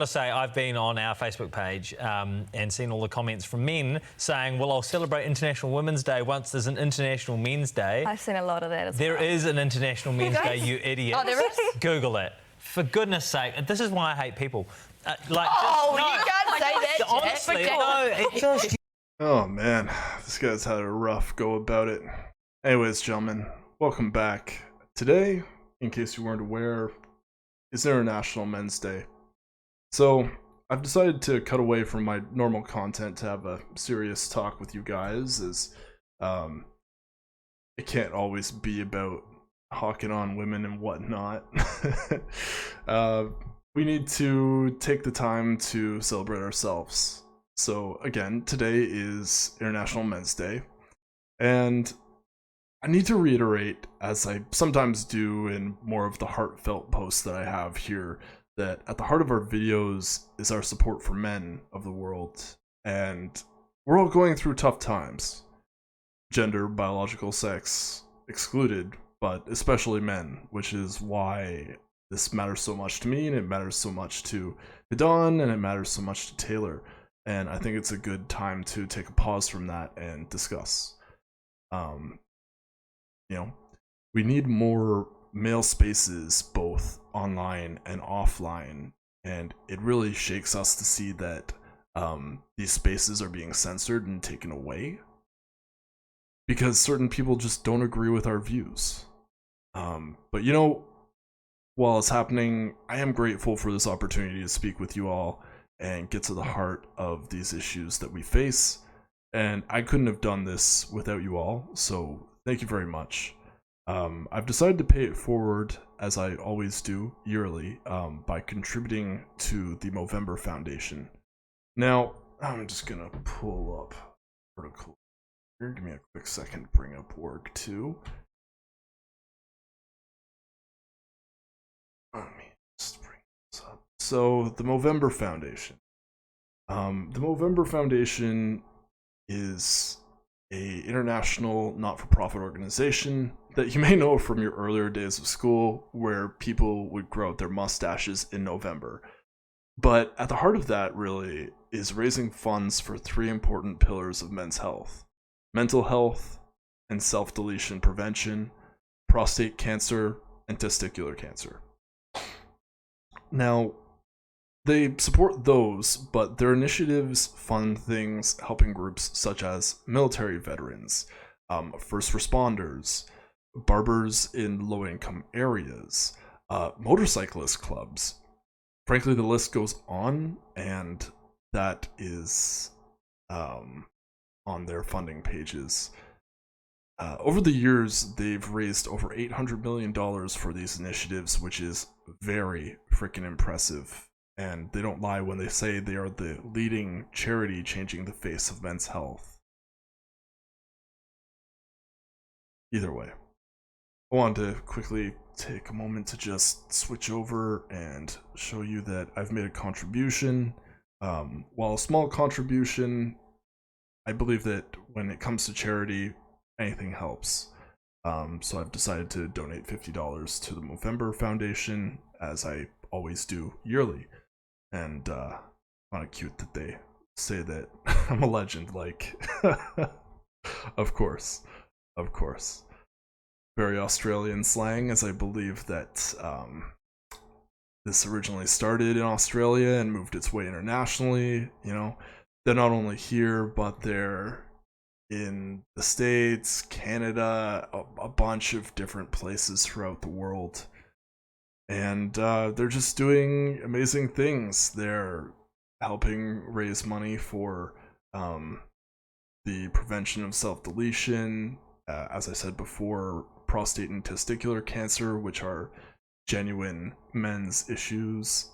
To say I've been on our Facebook page and seen all the comments from men saying, well, I'll celebrate International Women's Day once there's an International Men's Day. I've seen a lot of that as well. There is an International Men's Day, you idiot. Oh, there is? Google it. For goodness sake, this is why I hate people. You can't say that. Honestly, no. Oh man, this guy's had a rough go about it. Anyways, gentlemen, welcome back. Today, in case you weren't aware, is International Men's Day. So, I've decided to cut away from my normal content to have a serious talk with you guys, as it can't always be about hawking on women and whatnot. We need to take the time to celebrate ourselves. So again, today is International Men's Day, and I need to reiterate, as I sometimes do in more of the heartfelt posts that I have here, that at the heart of our videos is our support for men of the world, and we're all going through tough times. Gender, biological sex excluded, but especially men, which is why this matters so much to me, and it matters so much to Don, and it matters so much to Taylor. And I think it's a good time to take a pause from that and discuss. You know, we need more male spaces, both online and offline, and it really shakes us to see that these spaces are being censored and taken away because certain people just don't agree with our views. But you know, while it's happening, I am grateful for this opportunity to speak with you all and get to the heart of these issues that we face, and I couldn't have done this without you all, so thank you very much. I've decided to pay it forward, as I always do, yearly, by contributing to the Movember Foundation. Now, I'm just gonna pull up an article here. Give me a quick second to bring up org 2. Let me just bring this up. So, the Movember Foundation. The Movember Foundation is an international not-for-profit organization that you may know from your earlier days of school, where people would grow out their mustaches in November. But at the heart of that, really, is raising funds for 3 important pillars of men's health: mental health and self-deletion prevention, prostate cancer, and testicular cancer. Now, they support those, but their initiatives fund things helping groups such as military veterans, first responders, barbers in low-income areas, motorcyclist clubs. Frankly, the list goes on, and that is on their funding pages. Over the years, they've raised over $800 million for these initiatives, which is very freaking impressive. And they don't lie when they say they are the leading charity changing the face of men's health. Either way, I wanted to quickly take a moment to just switch over and show you that I've made a contribution. While a small contribution, I believe that when it comes to charity, anything helps. So I've decided to donate $50 to the Movember Foundation, as I always do yearly. And kind of cute that they say that I'm a legend, like, of course. Very Australian slang, as I believe that this originally started in Australia and moved its way internationally. You know, they're not only here, but they're in the States, Canada, a bunch of different places throughout the world. And they're just doing amazing things. They're helping raise money for the prevention of self-deletion, as I said before, prostate and testicular cancer, which are genuine men's issues.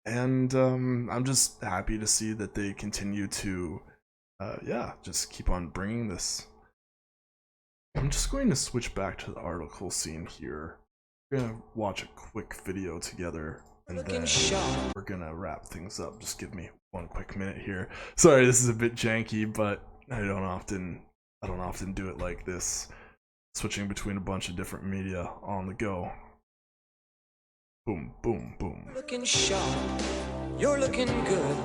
And I'm just happy to see that they continue to, just keep on bringing this. I'm just going to switch back to the article scene here. We're gonna watch a quick video together, and then we're gonna wrap things up. Just give me one quick minute here. Sorry, this is a bit janky, but I don't often do it like this, switching between a bunch of different media on the go. Boom, boom, boom. Looking sharp, you're looking good.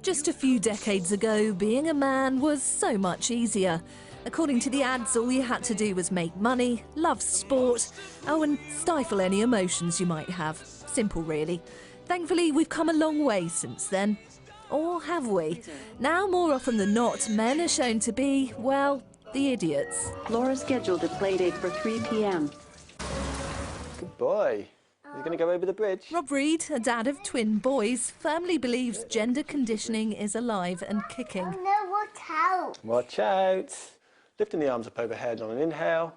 Just a few decades ago, being a man was so much easier. According to the ads, all you had to do was make money, love sport, and stifle any emotions you might have. Simple, really. Thankfully, we've come a long way since then. Or have we? Now, more often than not, men are shown to be, well, the idiots. Laura scheduled a playdate for 3 p.m. Good boy. He's going to go over the bridge. Rob Reed, a dad of twin boys, firmly believes gender conditioning is alive and kicking. Oh no, watch out! Watch out. Lifting the arms up overhead on an inhale.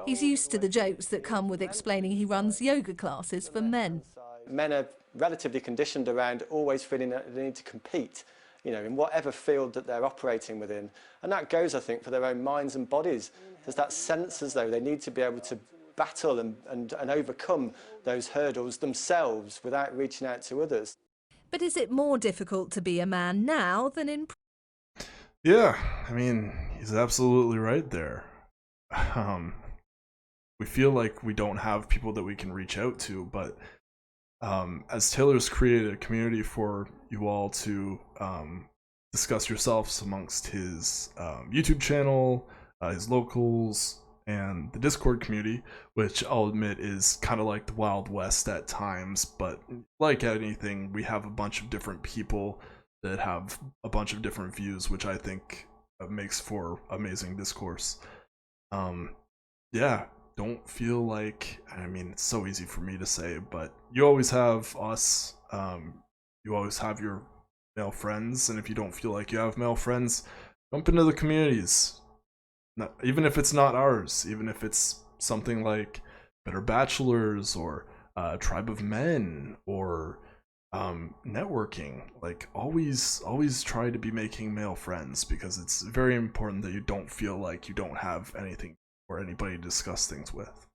He's used to the jokes that come with explaining he runs yoga classes for men. Men are relatively conditioned around always feeling that they need to compete, you know, in whatever field that they're operating within. And that goes, I think, for their own minds and bodies. There's that sense as though they need to be able to battle and overcome those hurdles themselves without reaching out to others. But is it more difficult to be a man now than in... Yeah, I mean, he's absolutely right there. We feel like we don't have people that we can reach out to, but as Taylor's created a community for you all to discuss yourselves amongst his YouTube channel, his locals, and the Discord community, which I'll admit is kind of like the Wild West at times, but like anything, we have a bunch of different people that have a bunch of different views, which I think makes for amazing discourse. Yeah, don't feel like, I mean, it's so easy for me to say, but you always have us, you always have your male friends, and if you don't feel like you have male friends, jump into the communities. Even if it's not ours, even if it's something like Better Bachelors or Tribe of Men or networking, like always try to be making male friends, because it's very important that you don't feel like you don't have anything or anybody to discuss things with.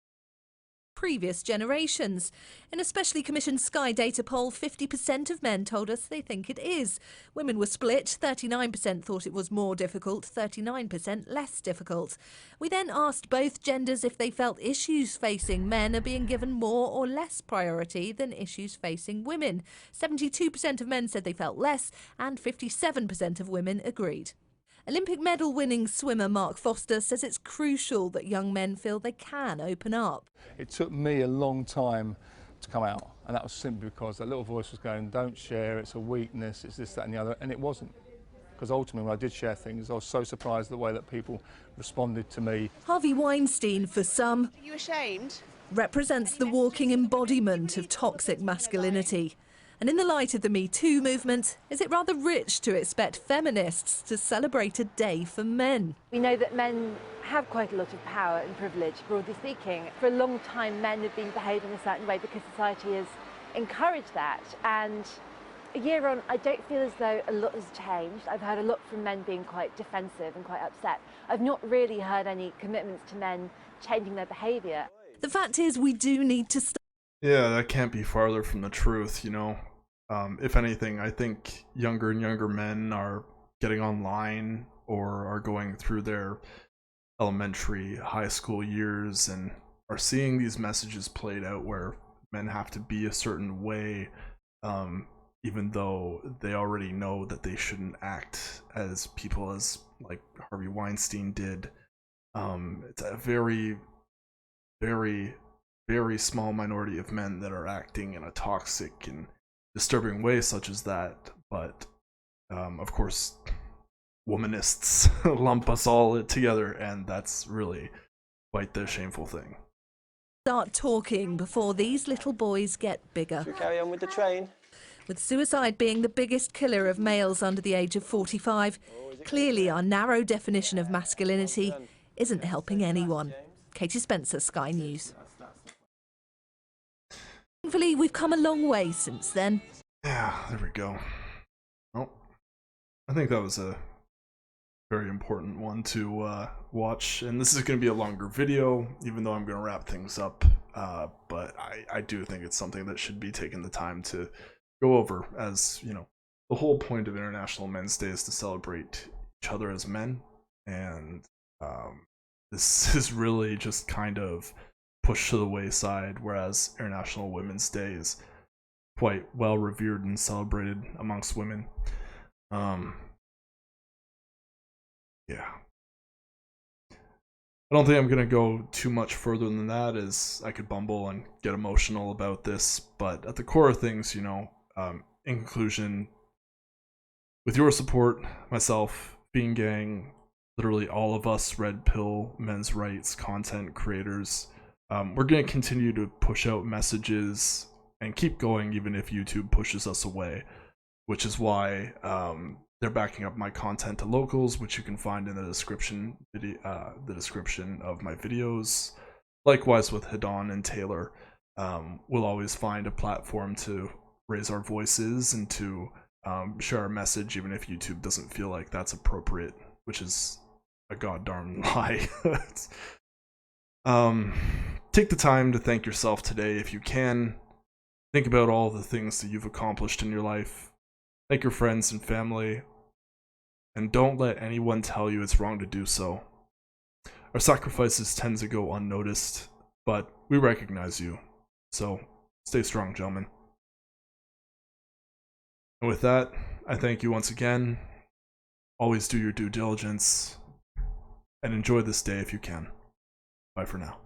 previous generations. In a specially commissioned Sky data poll, 50% of men told us they think it is. Women were split. 39% thought it was more difficult, 39% less difficult. We then asked both genders if they felt issues facing men are being given more or less priority than issues facing women. 72% of men said they felt less, and 57% of women agreed. Olympic medal-winning swimmer Mark Foster says it's crucial that young men feel they can open up. It took me a long time to come out, and that was simply because that little voice was going, don't share, it's a weakness, it's this, that and the other, and it wasn't. Because ultimately when I did share things, I was so surprised at the way that people responded to me. Harvey Weinstein, for some, Are you ashamed? represents the walking embodiment of toxic masculinity. And in the light of the Me Too movement, is it rather rich to expect feminists to celebrate a day for men? We know that men have quite a lot of power and privilege, broadly speaking. For a long time, men have been behaving a certain way because society has encouraged that. And a year on, I don't feel as though a lot has changed. I've heard a lot from men being quite defensive and quite upset. I've not really heard any commitments to men changing their behaviour. The fact is, we do need to start. Yeah, that can't be farther from the truth, you know. If anything, I think younger and younger men are getting online or are going through their elementary, high school years and are seeing these messages played out where men have to be a certain way, even though they already know that they shouldn't act as people as like Harvey Weinstein did. It's a very, very, very small minority of men that are acting in a toxic and disturbing way such as that, but of course womanists lump us all together, and that's really quite the shameful thing. Start talking before these little boys get bigger. Should we carry on with the train? With suicide being the biggest killer of males under the age of 45, clearly our narrow definition of masculinity isn't helping anyone. Katie Spencer, Sky News. Thankfully, we've come a long way since then. Yeah, there we go. Well, I think that was a very important one to watch, and this is going to be a longer video, even though I'm going to wrap things up, but I do think it's something that should be taken the time to go over, as, you know, the whole point of International Men's Day is to celebrate each other as men, and this is really just kind of pushed to the wayside, whereas International Women's Day is quite well revered and celebrated amongst women. Yeah. I don't think I'm gonna go too much further than that, as I could bumble and get emotional about this, but at the core of things, you know, in conclusion, with your support, myself, Bean Gang, literally all of us Red Pill men's rights content creators, we're going to continue to push out messages and keep going even if YouTube pushes us away, which is why they're backing up my content to locals, which you can find in the description of my videos. Likewise with Hadon and Taylor, we'll always find a platform to raise our voices and to share our message, even if YouTube doesn't feel like that's appropriate, which is a goddamn lie. Take the time to thank yourself today if you can. Think about all the things that you've accomplished in your life. Thank your friends and family. And don't let anyone tell you it's wrong to do so. Our sacrifices tend to go unnoticed, but we recognize you. So stay strong, gentlemen. And with that, I thank you once again. Always do your due diligence. And enjoy this day if you can. Bye for now.